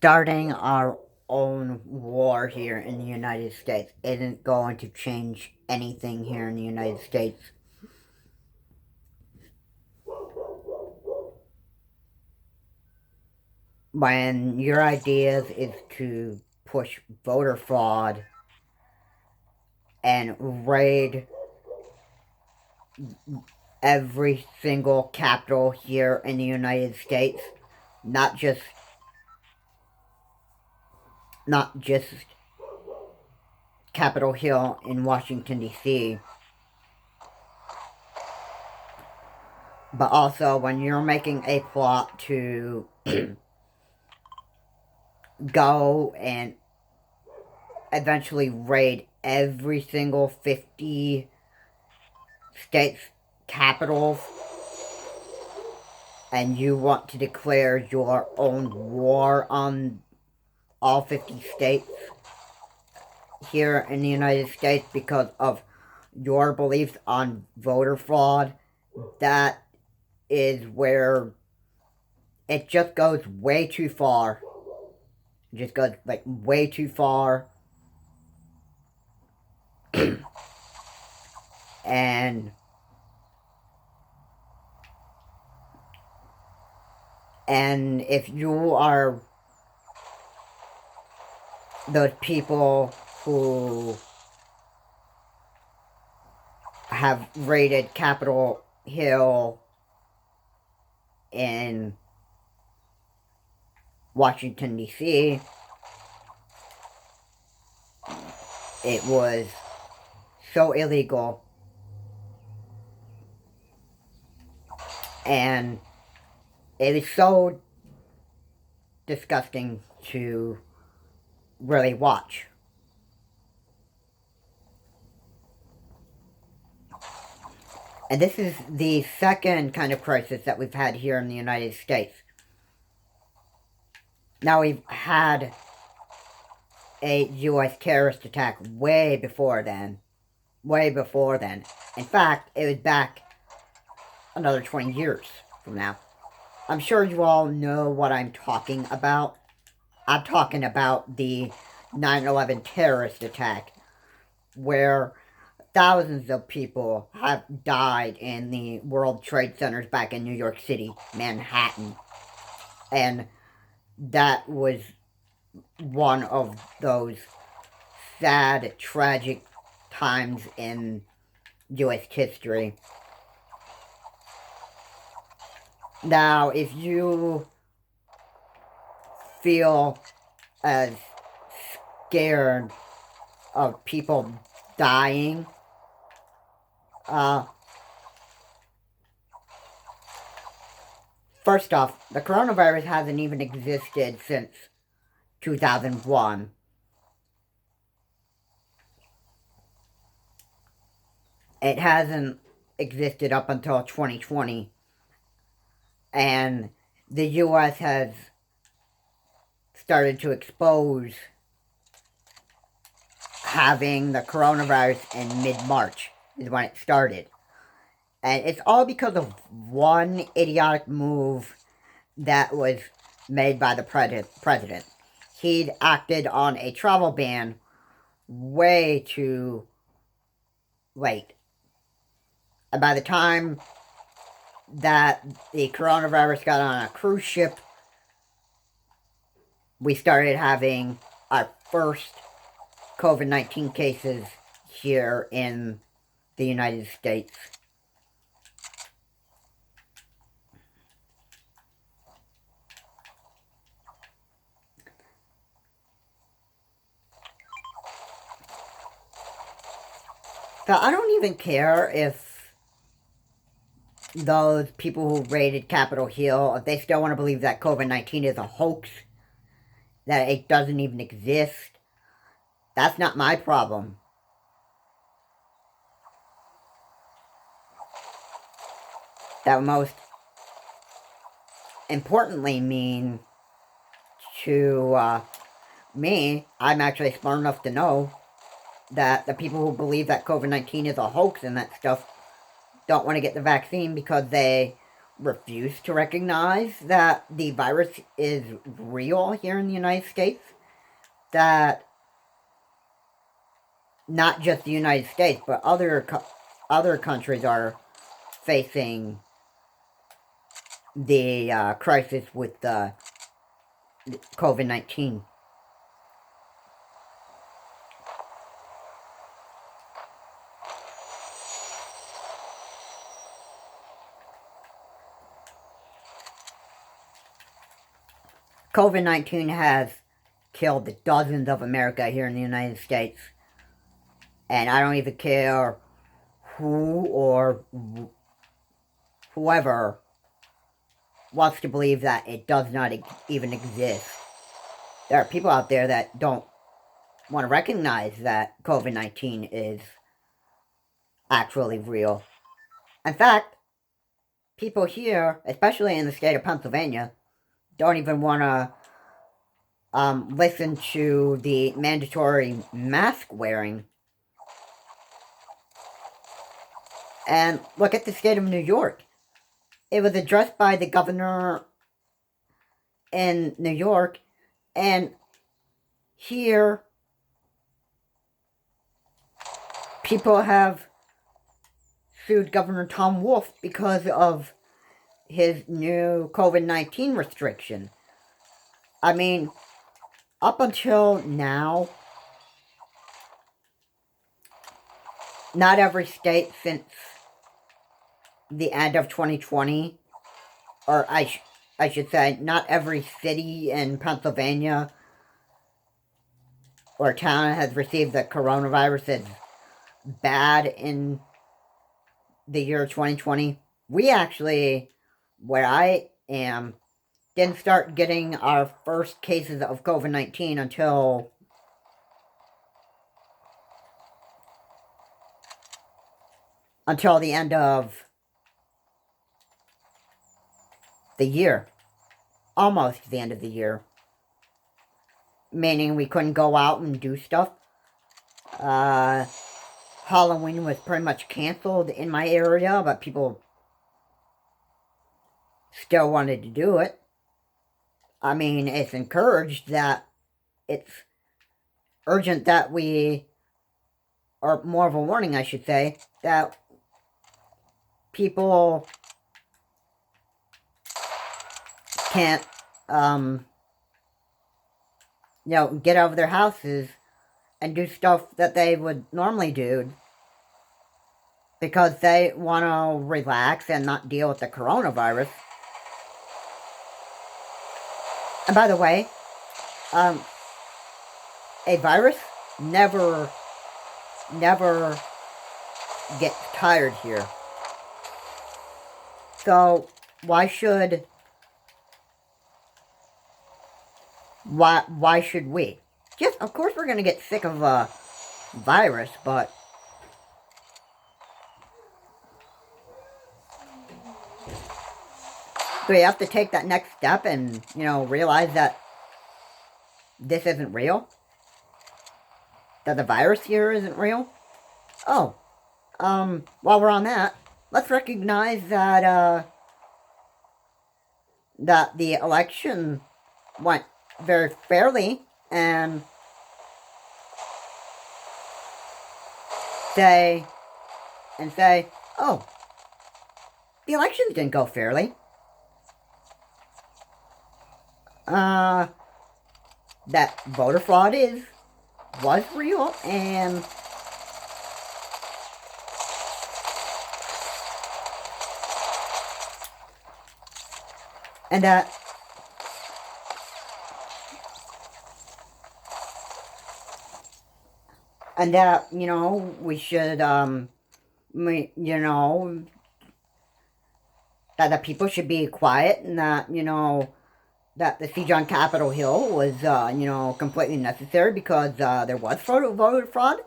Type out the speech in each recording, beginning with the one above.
starting our own war here in the United States isn't going to change anything here in the United States. When your ideas is to push voter fraud and raid every single capital here in the United States, not just Capitol Hill in Washington, D.C., but also when you're making a plot to go and eventually raid every single 50 states' capitals, and you want to declare your own war on all 50 states here in the United States because of your beliefs on voter fraud, that is where it just goes way too far. It just goes, like, way too far. and if you are those people who have raided Capitol Hill in Washington, D.C., it was so illegal, and it is so disgusting to really watch. And this is the second kind of crisis that we've had here in the United States. Now, we've had a U.S. terrorist attack way before then. Way before then. In fact, it was back another 20 years from now. I'm sure you all know what I'm talking about. I'm talking about the 9/11 terrorist attack, where thousands of people have died in the World Trade Centers back in New York City, Manhattan. And that was one of those sad, tragic times in U.S. history. Now, if you feel as scared of people dying, first off, the coronavirus hasn't even existed since 2001. It hasn't existed up until 2020. And the U.S. has started to expose having the coronavirus in mid-March is when it started. And it's all because of one idiotic move that was made by the president. He'd acted on a travel ban way too late. And by the time that the coronavirus got on a cruise ship, we started having our first COVID-19 cases here in the United States. So I don't even care if those people who raided Capitol Hill, if they still want to believe that COVID-19 is a hoax, that it doesn't even exist. That's not my problem. That would most importantly mean to me, I'm actually smart enough to know that the people who believe that COVID-19 is a hoax and that stuff don't want to get the vaccine because they refuse to recognize that the virus is real here in the United States. That not just the United States, but other countries are facing the crisis with COVID-19. COVID-19 has killed dozens of America here in the United States. And I don't even care who or whoever wants to believe that it does not even exist. There are people out there that don't want to recognize that COVID-19 is actually real. In fact, people here, especially in the state of Pennsylvania, don't even want to listen to the mandatory mask wearing. And look at the state of New York. It was addressed by the governor in New York, and here people have sued Governor Tom Wolf because of his new COVID-19 restriction. I mean, up until now, not every state since the end of 2020, or I should say, not every city in Pennsylvania or town has received the coronavirus as bad in the year 2020. We actually, where I am, didn't start getting our first cases of COVID-19 until the end of the year. Almost the end of the year. Meaning we couldn't go out and do stuff. Halloween was pretty much canceled in my area, but people still wanted to do it. I mean, it's encouraged that it's urgent that we, or more of a warning, I should say, that people can't, get out of their houses and do stuff that they would normally do because they want to relax and not deal with the coronavirus. And by the way, a virus never gets tired here. So why should we? Yes, of course we're gonna get sick of a virus, but do we have to take that next step and, realize that this isn't real? That the virus here isn't real? Oh, while we're on that, let's recognize that, that the election went very fairly, and say, oh, the elections didn't go fairly. That voter fraud was real, and that we should, that the people should be quiet, and that, that the siege on Capitol Hill was, completely necessary because, there was voter fraud.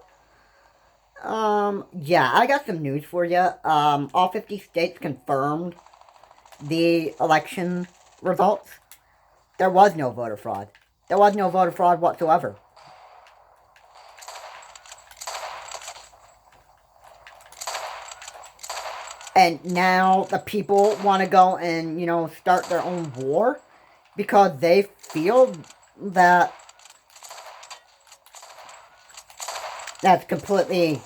Yeah, I got some news for you. All 50 states confirmed the election results. There was no voter fraud. There was no voter fraud whatsoever. And now the people want to go and, start their own war because they feel that it's completely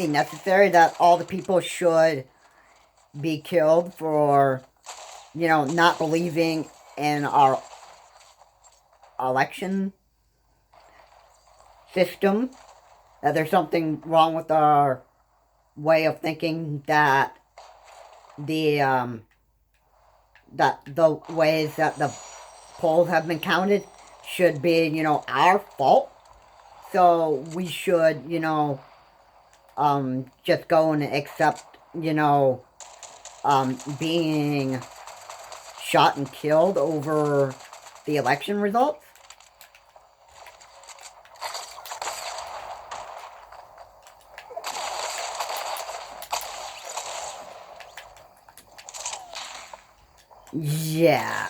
necessary, that all the people should be killed for, not believing in our election system, that there's something wrong with our way of thinking, that the ways that the polls have been counted should be, our fault. So we should, just go and accept, being shot and killed over the election results. Yeah,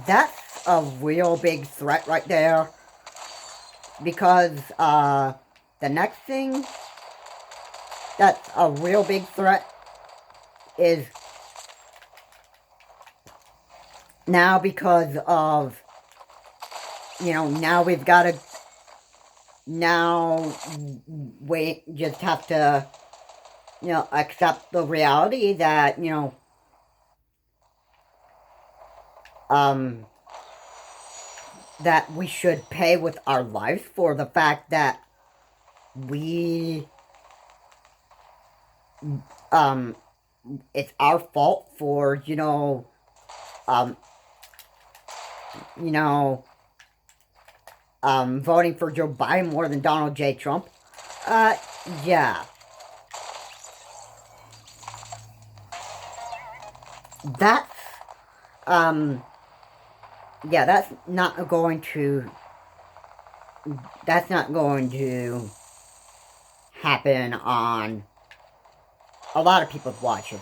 that's a real big threat right there. Because, the next thing that's a real big threat is now, because of, now we've got to, now we just have to, accept the reality that, that we should pay with our lives for the fact that we, it's our fault for, voting for Joe Biden more than Donald J. Trump. Yeah. That's, yeah, that's not going to happen on a lot of people's watches.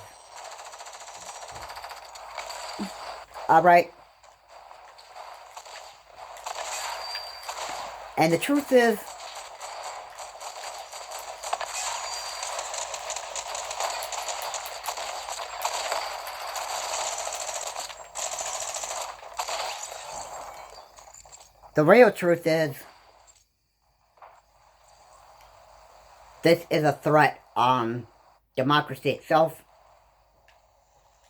Alright? And the truth is, the real truth is, this is a threat on democracy itself.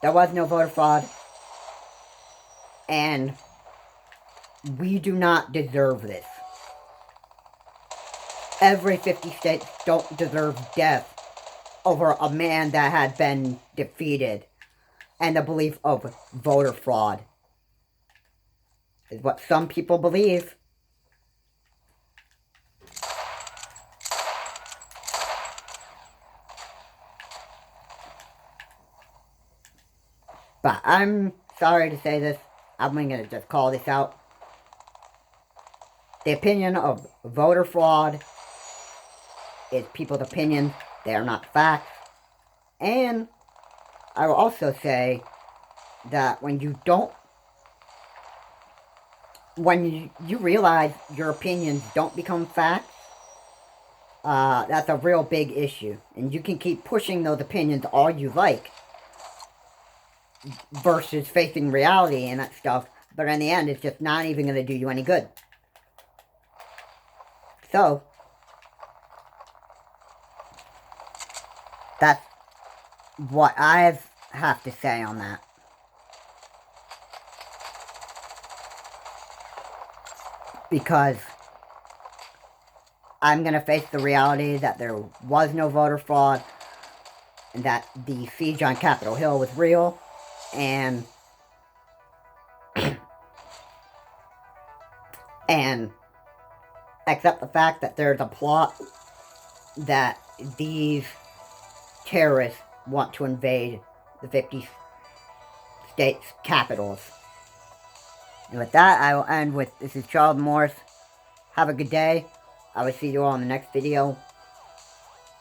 There was no voter fraud. And we do not deserve this. Every 50 states don't deserve death over a man that had been defeated. And the belief of voter fraud is what some people believe. But I'm sorry to say this. I'm going to just call this out. The opinion of voter fraud is people's opinions. They are not facts. And I will also say that when you realize your opinions don't become facts, that's a real big issue. And you can keep pushing those opinions all you like, versus facing reality and that stuff, but in the end, it's just not even going to do you any good. So, that's what I have to say on that. Because I'm going to face the reality that there was no voter fraud, and that the siege on Capitol Hill was real, and accept the fact that there's a plot that these terrorists want to invade the 50 states' capitals. And with that, I will end with, this is Charles Morris. Have a good day. I will see you all in the next video.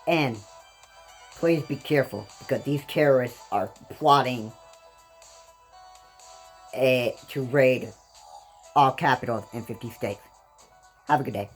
And please be careful, because these terrorists are plotting to raid all capitals in 50 states. Have a good day.